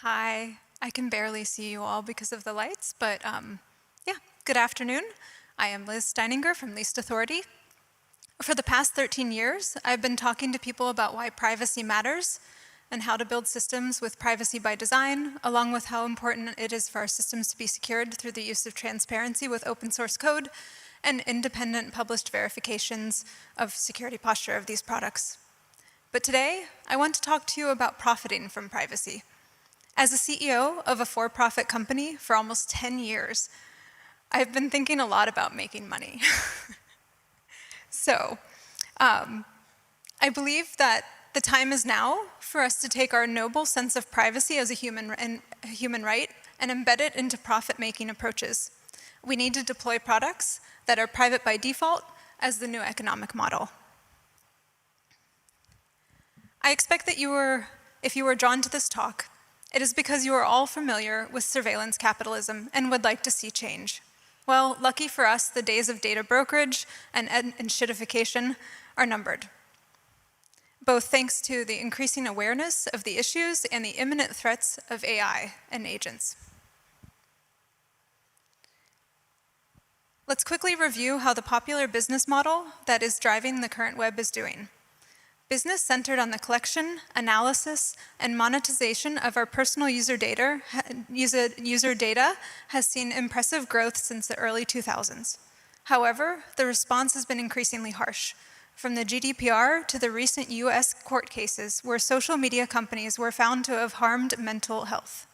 Hi, I can barely see you all because of the lights, but yeah, good afternoon. I am Liz Steininger from Least Authority. For the past 13 years, I've been talking to people about why privacy matters and how to build systems with privacy by design, along with how important it is for our systems to be secured through the use of transparency with open source code and independent published verifications of security posture of these products. But today, I want to talk to you about profiting from privacy. As a CEO of a for-profit company for almost 10 years, I've been thinking a lot about making money. So, I believe that the time is now for us to take our noble sense of privacy as a human right and embed it into profit-making approaches. We need to deploy products that are private by default as the new economic model. I expect that if you were drawn to this talk, it is because you are all familiar with surveillance capitalism and would like to see change. Well, lucky for us, the days of data brokerage and shittification are numbered, both thanks to the increasing awareness of the issues and the imminent threats of AI and agents. Let's quickly review how the popular business model that is driving the current web is doing. Business centered on the collection, analysis, and monetization of our personal user data has seen impressive growth since the early 2000s. However, the response has been increasingly harsh, from the GDPR to the recent US court cases where social media companies were found to have harmed mental health.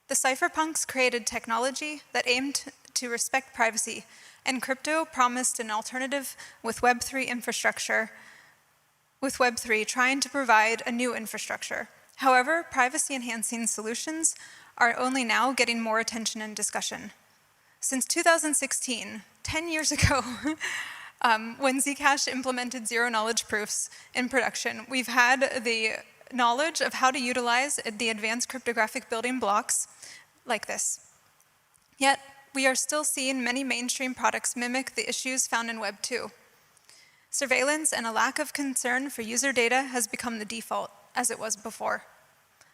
The cypherpunks created technology that aimed to respect privacy, and crypto promised an alternative with Web3 infrastructure, with Web3 trying to provide a new infrastructure. However, privacy-enhancing solutions are only now getting more attention and discussion. Since 2016, 10 years ago, when Zcash implemented zero-knowledge proofs in production, we've had the knowledge of how to utilize the advanced cryptographic building blocks like this. Yet, we are still seeing many mainstream products mimic the issues found in Web 2. Surveillance and a lack of concern for user data has become the default, as it was before.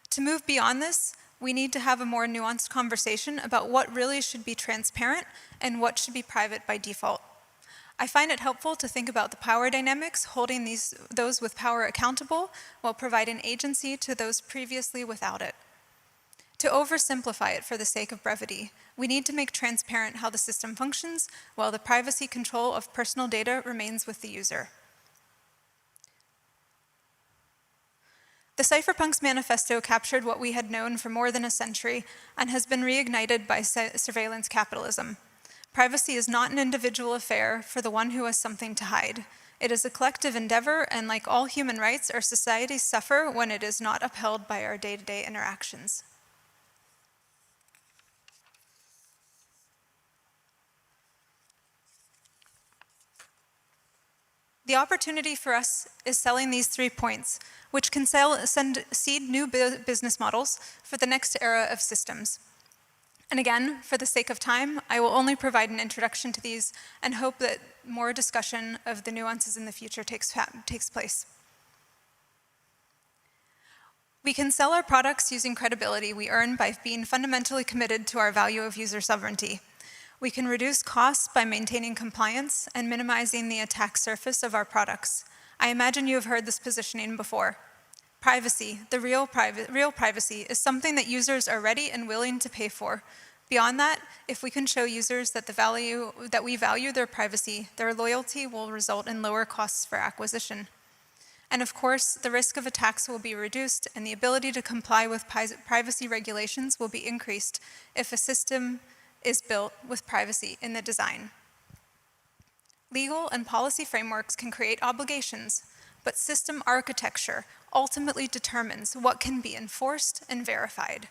To move beyond this, we need to have a more nuanced conversation about what really should be transparent and what should be private by default. I find it helpful to think about the power dynamics, holding those with power accountable while providing agency to those previously without it. To oversimplify it for the sake of brevity, we need to make transparent how the system functions while the privacy control of personal data remains with the user. The Cypherpunks Manifesto captured what we had known for more than a century and has been reignited by surveillance capitalism. Privacy is not an individual affair for the one who has something to hide. It is a collective endeavor, and like all human rights, our societies suffer when it is not upheld by our day-to-day interactions. The opportunity for us is selling these 3 points, which can seed new business models for the next era of systems. And again, for the sake of time, I will only provide an introduction to these and hope that more discussion of the nuances in the future takes place. We can sell our products using credibility we earn by being fundamentally committed to our value of user sovereignty. We can reduce costs by maintaining compliance and minimizing the attack surface of our products. I imagine you have heard this positioning before. Privacy, the real privacy, is something that users are ready and willing to pay for. Beyond that, if we can show users that we value their privacy, their loyalty will result in lower costs for acquisition. And of course, the risk of attacks will be reduced and the ability to comply with privacy regulations will be increased if a system is built with privacy in the design. Legal and policy frameworks can create obligations, but system architecture ultimately determines what can be enforced and verified.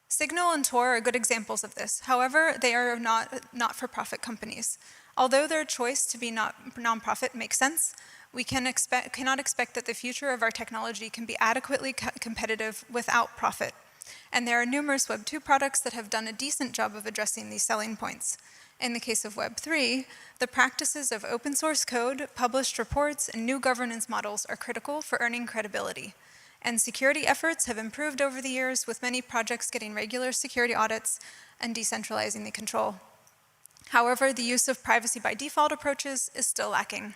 Signal and Tor are good examples of this. However, they are not-for-profit companies. Although their choice to be nonprofit makes sense, we cannot expect that the future of our technology can be adequately competitive without profit. And there are numerous Web 2 products that have done a decent job of addressing these selling points. In the case of Web3, the practices of open source code, published reports, and new governance models are critical for earning credibility. And security efforts have improved over the years, with many projects getting regular security audits and decentralizing the control. However, the use of privacy by default approaches is still lacking,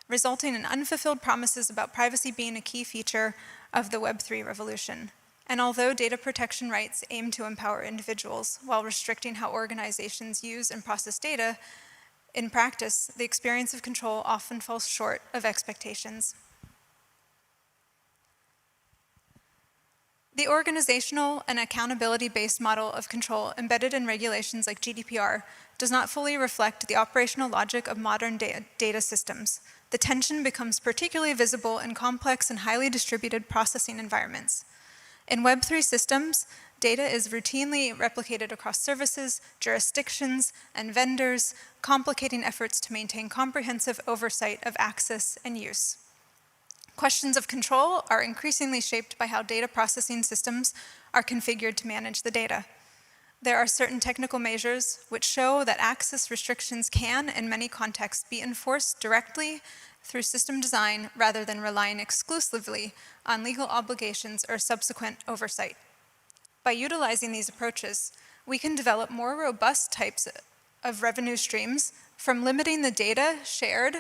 resulting in unfulfilled promises about privacy being a key feature of the Web3 revolution. And although data protection rights aim to empower individuals while restricting how organizations use and process data, in practice, the experience of control often falls short of expectations. The organizational and accountability-based model of control embedded in regulations like GDPR does not fully reflect the operational logic of modern data systems. The tension becomes particularly visible in complex and highly distributed processing environments. In Web3 systems, data is routinely replicated across services, jurisdictions, and vendors, complicating efforts to maintain comprehensive oversight of access and use. Questions of control are increasingly shaped by how data processing systems are configured to manage the data. There are certain technical measures which show that access restrictions can, in many contexts, be enforced directly through system design rather than relying exclusively on legal obligations or subsequent oversight. By utilizing these approaches, we can develop more robust types of revenue streams, from limiting the data shared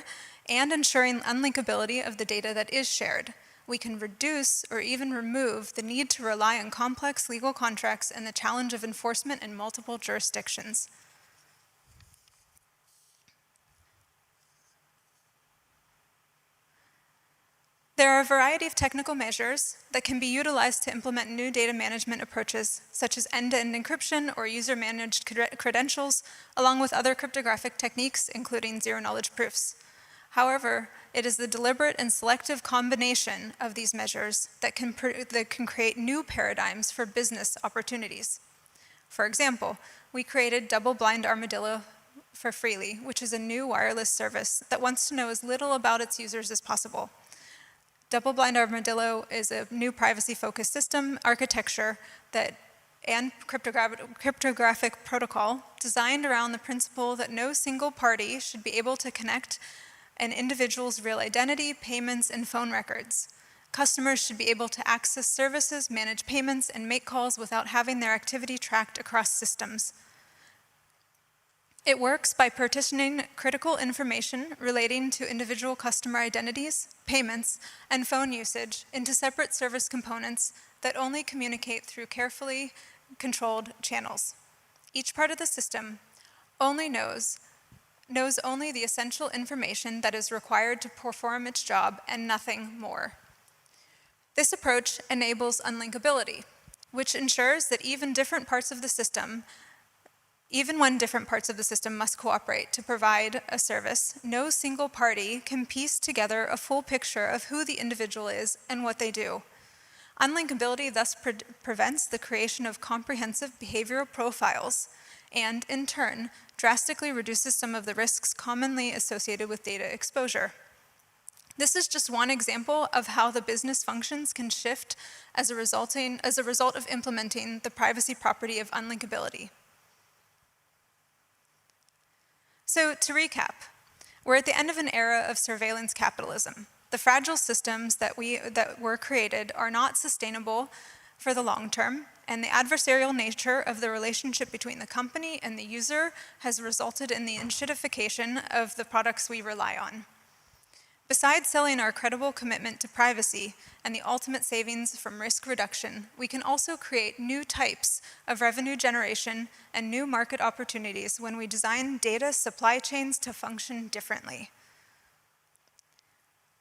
and ensuring unlinkability of the data that is shared. We can reduce or even remove the need to rely on complex legal contracts and the challenge of enforcement in multiple jurisdictions. There are a variety of technical measures that can be utilized to implement new data management approaches, such as end-to-end encryption or user-managed credentials, along with other cryptographic techniques, including zero-knowledge proofs. However, it is the deliberate and selective combination of these measures that can create new paradigms for business opportunities. For example, we created Double-Blind Armadillo for Freely, which is a new wireless service that wants to know as little about its users as possible. Double-Blind Armadillo is a new privacy-focused system architecture and cryptographic protocol designed around the principle that no single party should be able to connect an individual's real identity, payments, and phone records. Customers should be able to access services, manage payments, and make calls without having their activity tracked across systems. It works by partitioning critical information relating to individual customer identities, payments, and phone usage into separate service components that only communicate through carefully controlled channels. Each part of the system only knows only the essential information that is required to perform its job and nothing more. This approach enables unlinkability, which ensures that even when different parts of the system must cooperate to provide a service, no single party can piece together a full picture of who the individual is and what they do. Unlinkability thus prevents the creation of comprehensive behavioral profiles and, in turn, drastically reduces some of the risks commonly associated with data exposure. This is just one example of how the business functions can shift as a result of implementing the privacy property of unlinkability. So to recap, we're at the end of an era of surveillance capitalism. The fragile systems that were created are not sustainable for the long term, and the adversarial nature of the relationship between the company and the user has resulted in the enshittification of the products we rely on. Besides selling our credible commitment to privacy and the ultimate savings from risk reduction, we can also create new types of revenue generation and new market opportunities when we design data supply chains to function differently.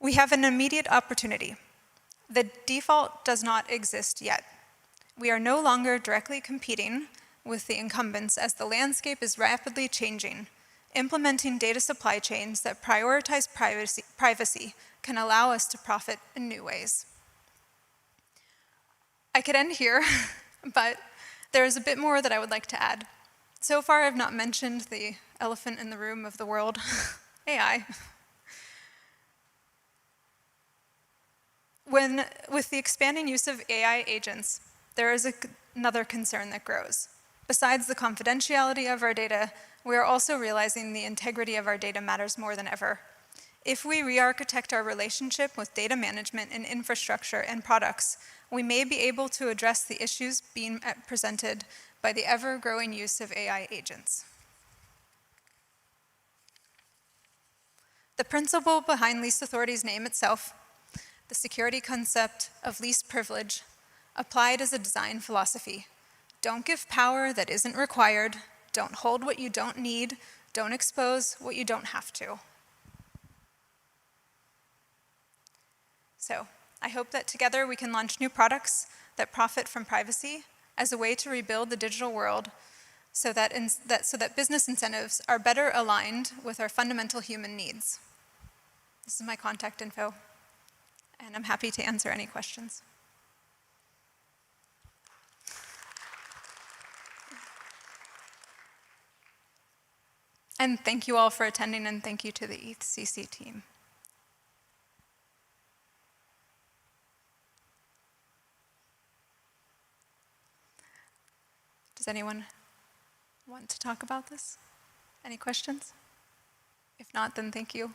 We have an immediate opportunity. The default does not exist yet. We are no longer directly competing with the incumbents as the landscape is rapidly changing. Implementing data supply chains that prioritize privacy can allow us to profit in new ways. I could end here, but there is a bit more that I would like to add. So far, I've not mentioned the elephant in the room of the world, AI. With the expanding use of AI agents, there is another concern that grows. Besides the confidentiality of our data, we are also realizing the integrity of our data matters more than ever. If we re-architect our relationship with data management and infrastructure and products, we may be able to address the issues being presented by the ever-growing use of AI agents. The principle behind least authority's name itself, the security concept of least privilege, applied as a design philosophy. Don't give power that isn't required, don't hold what you don't need, don't expose what you don't have to. So, I hope that together we can launch new products that profit from privacy as a way to rebuild the digital world so that business incentives are better aligned with our fundamental human needs. This is my contact info, and I'm happy to answer any questions. And thank you all for attending, and thank you to the ETHCC team. Does anyone want to talk about this? Any questions? If not, then thank you.